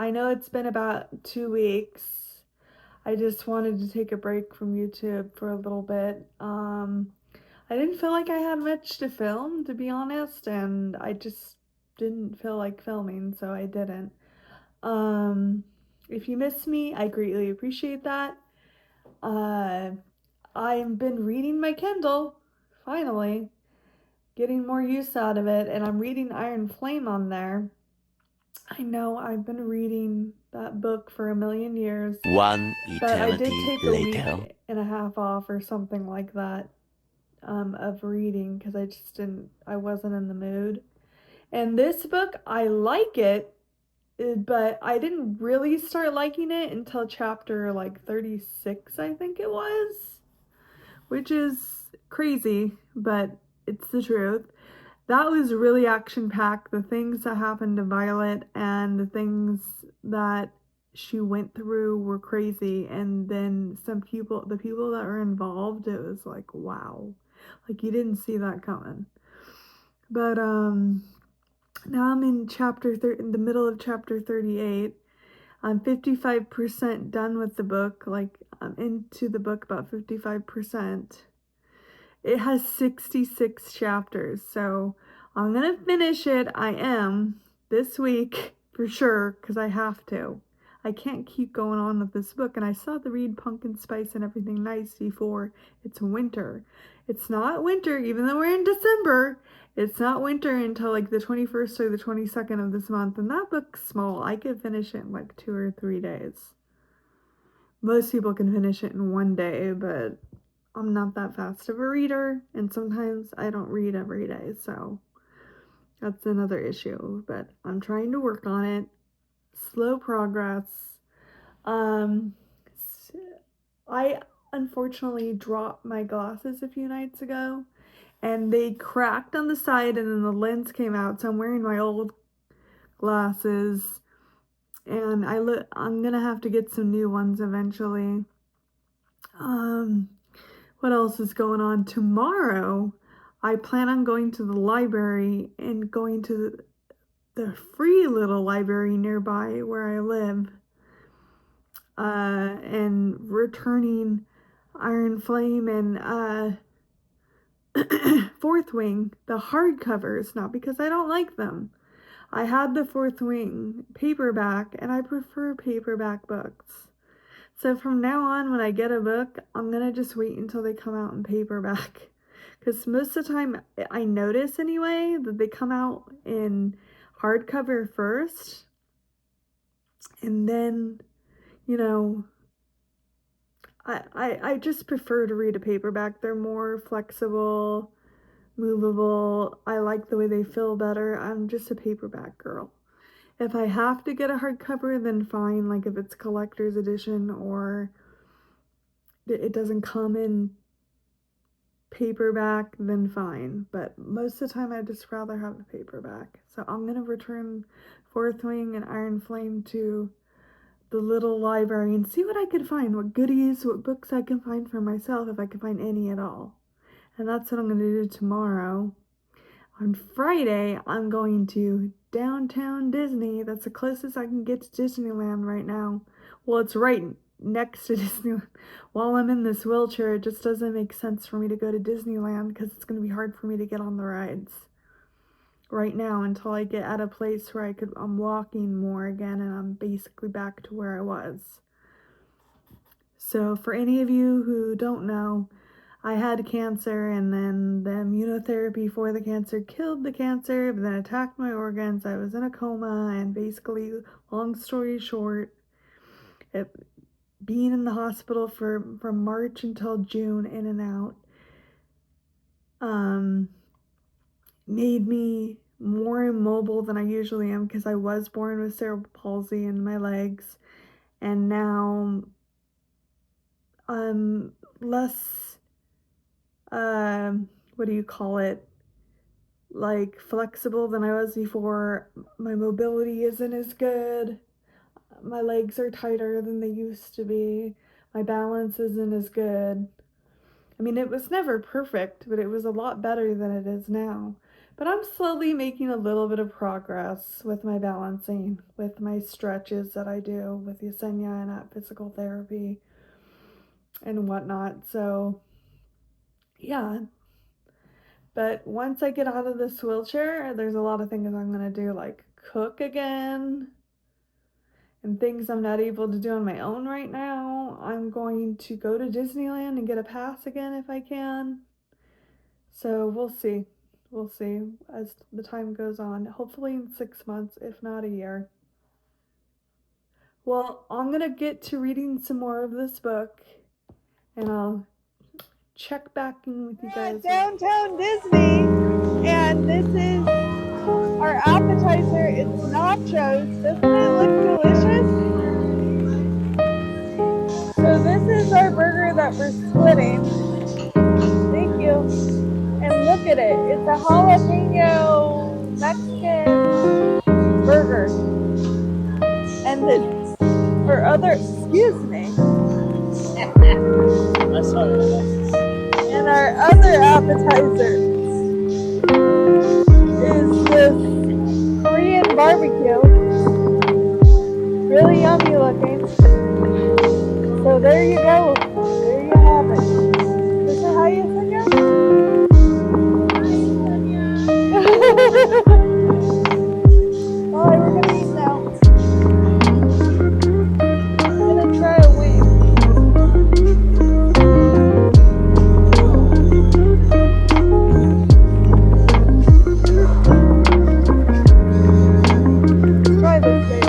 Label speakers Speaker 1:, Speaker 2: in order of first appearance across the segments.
Speaker 1: I know it's been about 2 weeks. I just wanted to take a break from YouTube for a little bit. I didn't feel like I had much to film, to be honest, and I just didn't feel like filming, so I didn't. Um, if you miss me, I greatly appreciate that. Uh, I've been reading my Kindle, finally, getting more use out of it, and I'm reading Iron Flame on there. I know I've been reading that book for a million years,
Speaker 2: One
Speaker 1: but I did
Speaker 2: eternity
Speaker 1: take a
Speaker 2: later.
Speaker 1: week and a half off or something like that of reading because I wasn't in the mood. And this book, I like it, but I didn't really start liking it until chapter like 36, I think it was, which is crazy, but it's the truth. That was really action packed. The things that happened to Violet and the things that she went through were crazy. And then the people that were involved, it was like, wow. Like you didn't see that coming. But now I'm in the middle of chapter 38. I'm 55% done with the book. Like I'm into the book about 55%. It has 66 chapters, so I'm gonna finish it. I am this week for sure because I have to. I can't keep going on with this book, and I still have to read Pumpkin Spice and Everything Nice before it's winter. It's not winter, even though we're in December. It's not winter until like the 21st or the 22nd of this month, and that book's small. I could finish it in like 2 or 3 days. Most people can finish it in one day, but I'm not that fast of a reader, and sometimes I don't read every day, so that's another issue. But I'm trying to work on it. Slow progress. Um, I unfortunately dropped my glasses a few nights ago, and they cracked on the side, and then the lens came out. So I'm wearing my old glasses, and I'm gonna have to get some new ones eventually. Um, what else is going on? Tomorrow, I plan on going to the library and going to the free little library nearby where I live, and returning Iron Flame and Fourth Wing, the hardcovers, not because I don't like them. I had the Fourth Wing paperback, and I prefer paperback books. So from now on, when I get a book, I'm gonna just wait until they come out in paperback. Because most of the time, I notice anyway that they come out in hardcover first. And then, you know, I just prefer to read a paperback. They're more flexible, movable. I like the way they feel better. I'm just a paperback girl. If I have to get a hardcover, then fine. Like if it's collector's edition or it doesn't come in paperback, then fine. But most of the time, I'd just rather have the paperback. So I'm gonna return Fourth Wing and Iron Flame to the little library and see what I could find, what goodies, what books I can find for myself, if I can find any at all. And that's what I'm gonna do tomorrow. On Friday, I'm going to downtown Disney. That's the closest I can get to Disneyland right now. Well, it's right next to Disneyland. While I'm in this wheelchair, it just doesn't make sense for me to go to Disneyland because it's going to be hard for me to get on the rides right now until I get at a place where I'm walking more again and I'm basically back to where I was. So for any of you who don't know, I had cancer, and then the immunotherapy for the cancer killed the cancer, but then attacked my organs. I was in a coma, and basically, long story short, being in the hospital from March until June, in and out, um, made me more immobile than I usually am because I was born with cerebral palsy in my legs, and now I'm less, what do you call it? Like flexible than I was before. My mobility isn't as good. My legs are tighter than they used to be. My balance isn't as good. I mean, it was never perfect, but it was a lot better than it is now. But I'm slowly making a little bit of progress with my balancing, with my stretches that I do with Yesenia and at physical therapy and whatnot. So, yeah. But once I get out of this wheelchair, there's a lot of things I'm going to do, like cook again and things I'm not able to do on my own right now. I'm going to go to Disneyland and get a pass again if I can. So we'll see. We'll see as the time goes on. Hopefully in 6 months, if not a year. Well, I'm going to get to reading some more of this book and I'll check back in with you guys.
Speaker 2: Downtown Disney, and this is our appetizer. It's nachos. Doesn't it look delicious? So this is our burger that we're splitting. Thank you. And look at it. It's a jalapeno Mexican burger. And then our other, excuse me. And our other appetizer is this Korean barbecue. Really yummy looking. So there you go. There you have it. Is it how you say it? Alright, we're gonna eat now. I'm gonna try a wing. Let's try this, baby.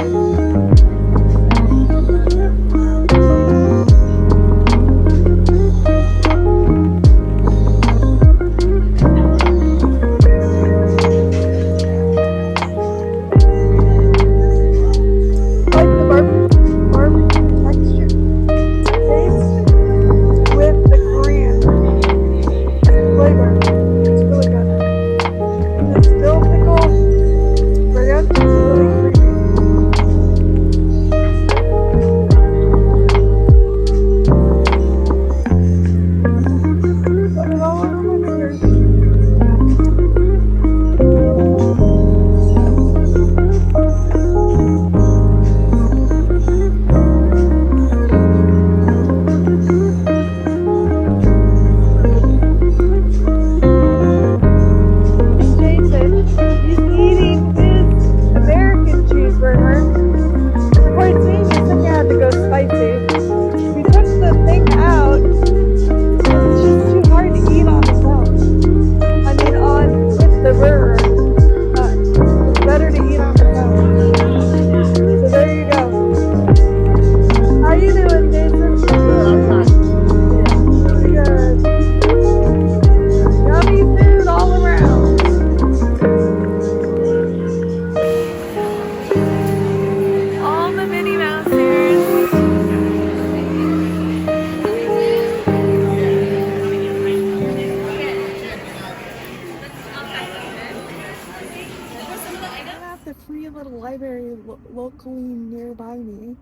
Speaker 1: Locally nearby me,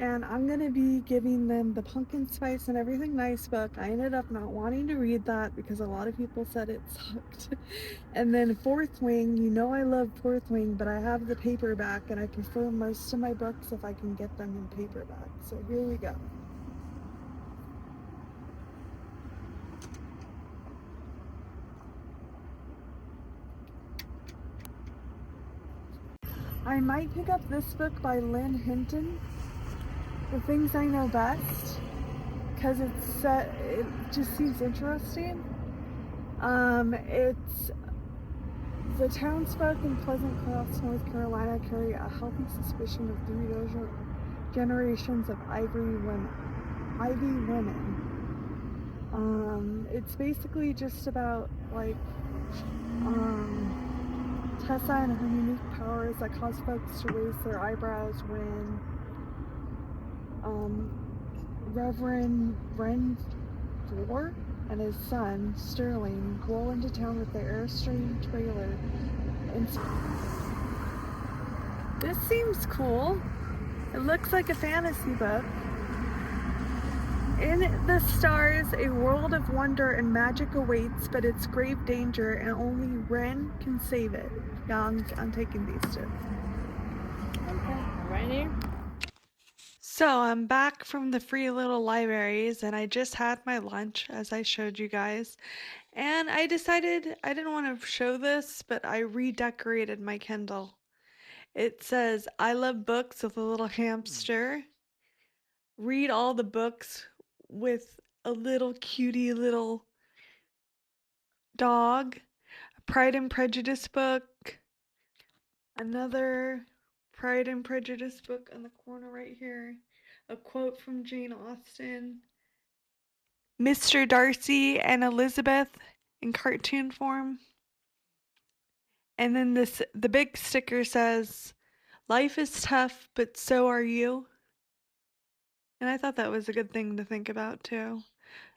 Speaker 1: and I'm gonna be giving them the pumpkin spice and everything nice book. I ended up not wanting to read that because a lot of people said it sucked. And then Fourth Wing, you know I love Fourth Wing, but I have the paperback and I prefer most of my books if I can get them in paperback. So here we go. I might pick up this book by Lynn Hinton, The Things I Know Best, because it just seems interesting. It's the townsfolk in Pleasant Cross, North Carolina carry a healthy suspicion of 3 generations of Ivy women. It's basically just about like Tessa and her unique powers that cause folks to raise their eyebrows when Reverend Renfrew and his son, Sterling, roll into town with their Airstream trailer. And this seems cool. It looks like a fantasy book. In the stars, a world of wonder and magic awaits, but it's grave danger, and only Ren can save it. Yeah, I'm taking these two.
Speaker 2: Okay, right here.
Speaker 1: So I'm back from the free little libraries, and I just had my lunch, as I showed you guys. And I decided I didn't want to show this, but I redecorated my Kindle. It says, I love books with a little hamster. Read all the books with a little cutie little dog. A Pride and Prejudice book. Another Pride and Prejudice book on the corner right here. A quote from Jane Austen. Mr. Darcy and Elizabeth in cartoon form. And then the big sticker says, life is tough, but so are you. And I thought that was a good thing to think about too.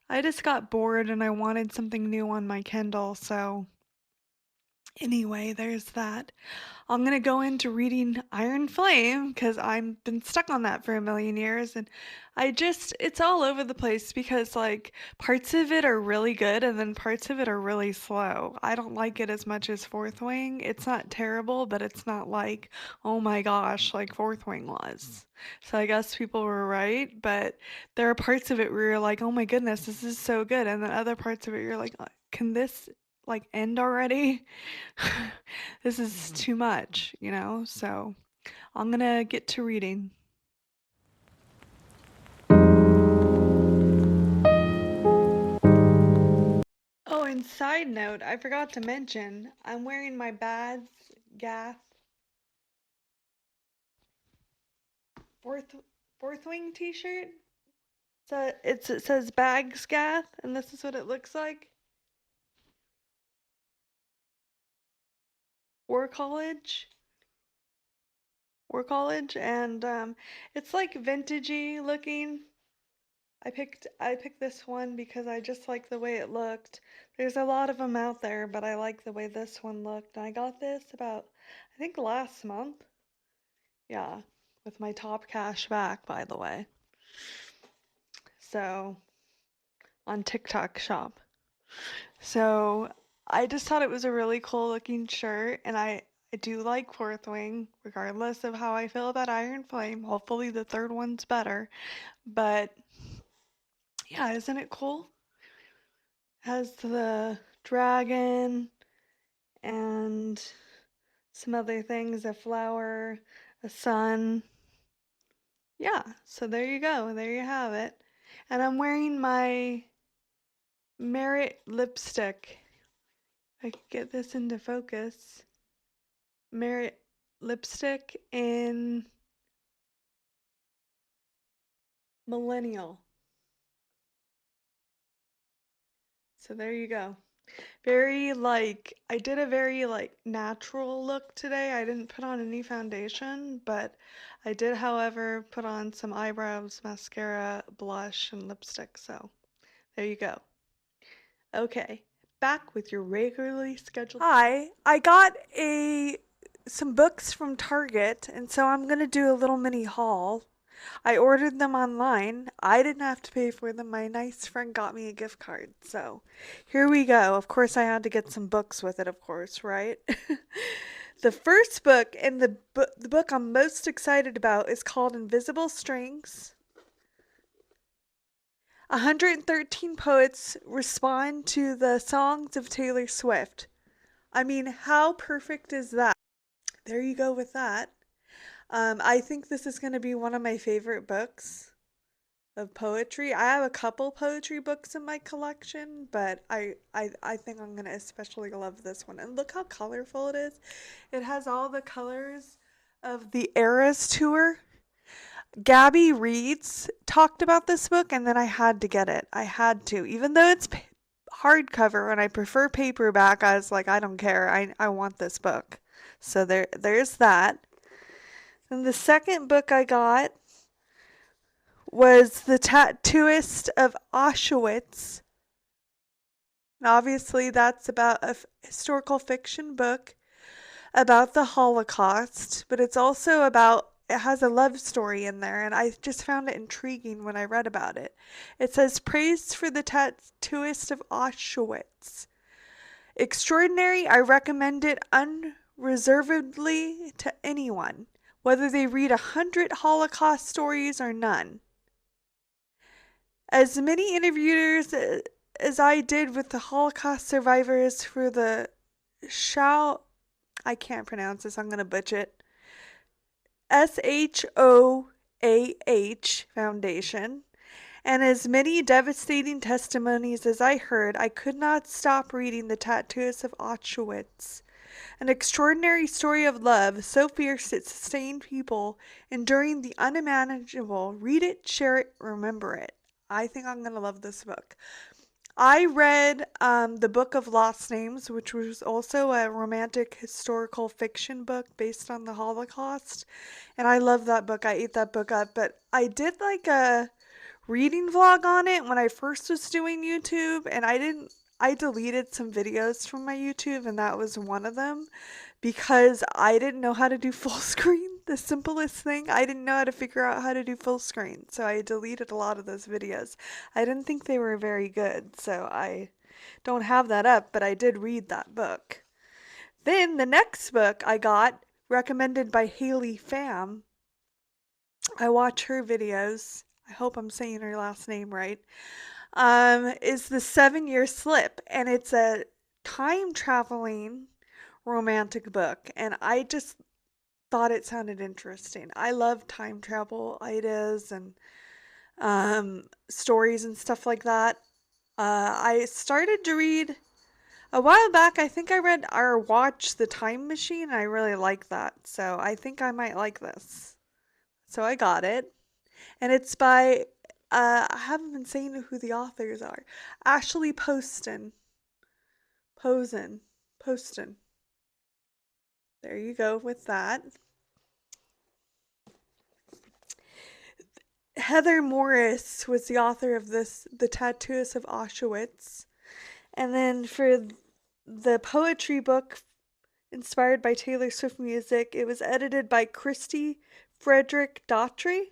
Speaker 1: I just got bored and I wanted something new on my Kindle, so anyway, there's that. I'm gonna go into reading Iron Flame because I've been stuck on that for a million years, and it's all over the place because like parts of it are really good and then parts of it are really slow. I don't like it as much as Fourth Wing. It's not terrible, but it's not like, oh my gosh, like Fourth Wing was. So I guess people were right, but there are parts of it where you're like, oh my goodness, this is so good, and then other parts of it you're like, can this like end already? This is too much, you know? So I'm gonna get to reading. Oh, and side note, I forgot to mention, I'm wearing my Bads Gath fourth fourth wing t-shirt. So it says Bags Gath, and this is what it looks like. War College. War College, and it's like vintagey looking. I picked this one because I just like the way it looked. There's a lot of them out there, but I like the way this one looked. And I got this about, I think last month. Yeah, with my top cash back, by the way. So, on TikTok shop. So, I just thought it was a really cool looking shirt, and I do like Fourth Wing, regardless of how I feel about Iron Flame. Hopefully the third one's better. But yeah, isn't it cool? Has the dragon and some other things, a flower, a sun. Yeah, so there you go. There you have it. And I'm wearing my Merit lipstick. I could get this into focus. Merit lipstick in Millennial. So there you go. I did a very like natural look today. I didn't put on any foundation, but I did, however, put on some eyebrows, mascara, blush, and lipstick. So there you go. Okay, back with your regularly scheduled. Hi, I got a some books from Target, and so I'm gonna do a little mini haul. I ordered them online. I didn't have to pay for them. My nice friend got me a gift card. So here we go. Of course, I had to get some books with it, of course, right? The first book and the book I'm most excited about is called Invisible Strings. 113 poets respond to the songs of Taylor Swift. I mean, how perfect is that? There you go with that. I think this is going to be one of my favorite books of poetry. I have a couple poetry books in my collection, but I think I'm gonna especially love this one. And look how colorful it is. It has all the colors of the Eras tour. Gabby Reeds talked about this book, and then I had to get it. I had to, even though it's hardcover and I prefer paperback. I was like, I don't care. I want this book. So there's that. And the second book I got was The Tattooist of Auschwitz. And obviously, that's about a historical fiction book about the Holocaust, but it's also about
Speaker 3: it has a love story in there, and I just found it intriguing when I read about it. It says, "Praise for the tattooist of Auschwitz. Extraordinary, I recommend it unreservedly to anyone, whether they read 100 Holocaust stories or none. As many interviews as I did with the Holocaust survivors for the Shao, I can't pronounce this, I'm going to butcher it, SHOAH Foundation, and as many devastating testimonies as I heard, I could not stop reading The Tattooist of Auschwitz. An extraordinary story of love, so fierce it sustained people, enduring the unimaginable. Read it, share it, remember it." I think I'm going to love this book. I read The Book of Lost Names, which was also a romantic historical fiction book based on the Holocaust. And I love that book. I ate that book up. But I did like a reading vlog on it when I first was doing YouTube, and I deleted some videos from my YouTube, and that was one of them because I didn't know how to do full screen. The simplest thing, I didn't know how to figure out how to do full screen. So I deleted a lot of those videos. I didn't think they were very good, so I don't have that up, but I did read that book. Then the next book I got, recommended by Haley Pham. I watch her videos. I hope I'm saying her last name right. Is The 7-Year Slip, and it's a time traveling romantic book, and I just thought it sounded interesting. I love time travel ideas and stories and stuff like that. I started to read a while back. I think I read or watched The Time Machine, and I really like that. So I think I might like this. So I got it. And it's by, I haven't been saying who the authors are. Ashley Poston. Posen. Poston. There you go with that. Heather Morris was the author of this, The Tattooist of Auschwitz. And then for the poetry book inspired by Taylor Swift music, it was edited by Christy Frederick Daughtry, in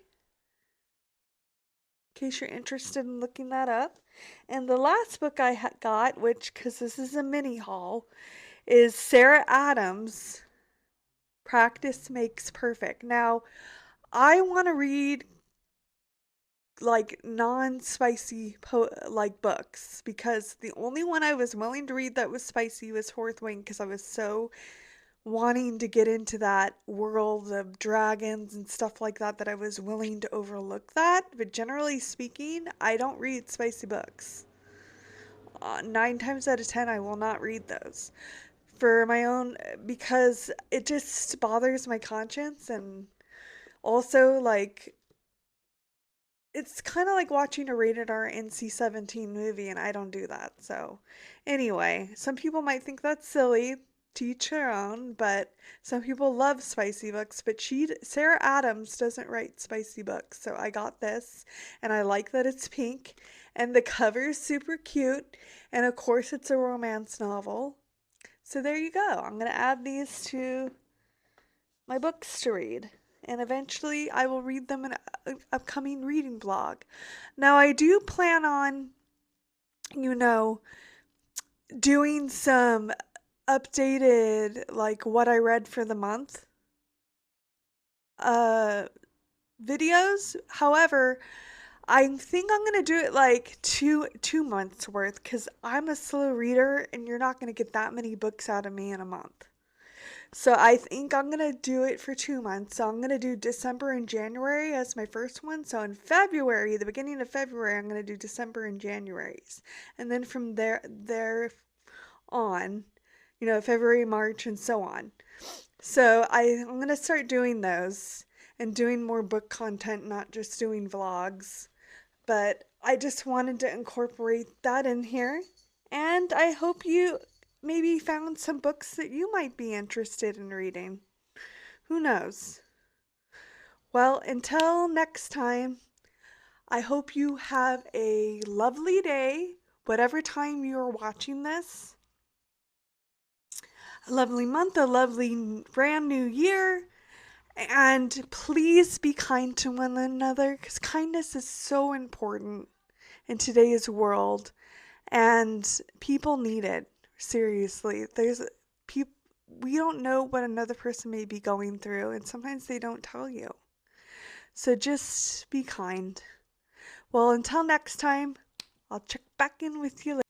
Speaker 3: case you're interested in looking that up. And the last book I got, which, because this is a mini haul, is Sarah Adams, Practice Makes Perfect. Now, I want to read like non-spicy like books, because the only one I was willing to read that was spicy was Fourth Wing, because I was so wanting to get into that world of dragons and stuff like that that I was willing to overlook that. But generally speaking, I don't read spicy books. 9 times out of 10, I will not read those for my own, because it just bothers my conscience. And also, like, it's kind of like watching a rated R NC-17 movie, and I don't do that. So, anyway, some people might think that's silly, to each their own, but some people love spicy books. But Sarah Adams doesn't write spicy books, so I got this, and I like that it's pink, and the cover is super cute, and of course it's a romance novel. So there you go. I'm gonna add these to my books to read, and eventually I will read them in an upcoming reading vlog. Now, I do plan on, you know, doing some updated, like what I read for the month uh videos. However, I think I'm gonna do it like two months worth, because I'm a slow reader and you're not gonna get that many books out of me in a month. So I think I'm gonna do it for 2 months. So I'm gonna do December and January as my first one. So in February, the beginning of February, I'm gonna do December and January's. And then from there on, February, March, and so on. So I'm gonna start doing those and doing more book content, not just doing vlogs. But I just wanted to incorporate that in here. And I hope you maybe found some books that you might be interested in reading. Who knows? Well, until next time, I hope you have a lovely day, whatever time you're watching this. A lovely month, a lovely brand new year. And please be kind to one another because kindness is so important in today's world and people need it. Seriously. People we don't know what another person may be going through and sometimes they don't tell you. So just be kind. Well, until next time, I'll check back in with you later.